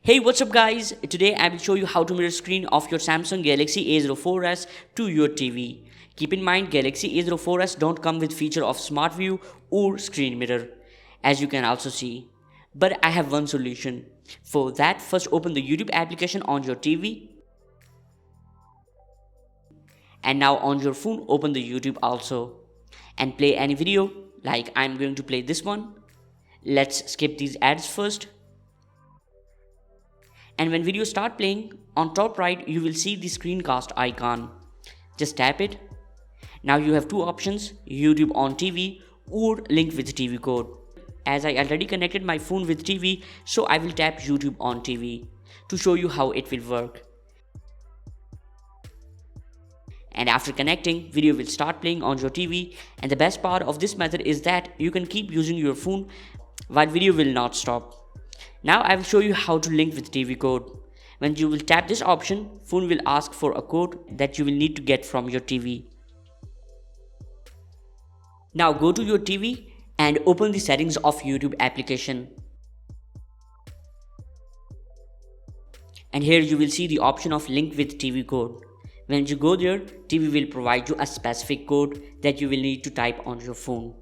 Hey, what's up guys? Today I will show you how to mirror screen of your Samsung Galaxy A04s to your TV. Keep in mind Galaxy A04s don't come with feature of smart view or screen mirror, as you can also see. But I have one solution. For that, first open the YouTube application on your TV, and now on your phone open the YouTube also and play any video. Like I'm going to play this one. Let's skip these ads first. And when video start playing, on top right you will see the screencast icon. Just tap it. Now you have two options, YouTube on TV or link with TV code. As I already connected my phone with TV, so I will tap YouTube on TV to show you how it will work. And after connecting, video will start playing on your TV, and the best part of this method is that you can keep using your phone while video will not stop. Now I will show you how to link with TV code. When you will tap this option, phone will ask for a code that you will need to get from your TV. Now go to your TV and open the settings of YouTube application. And here you will see the option of link with TV code. When you go there, TV will provide you a specific code that you will need to type on your phone.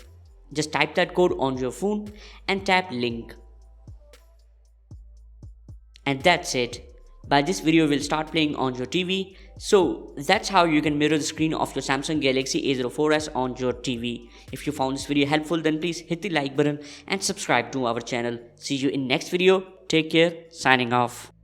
Just type that code on your phone and tap link. And that's it. By this video will start playing on your TV. So that's how you can mirror the screen of your Samsung Galaxy A04s on your TV. If you found this video helpful, then please hit the like button and subscribe to our channel. See you in next video. Take care. Signing off.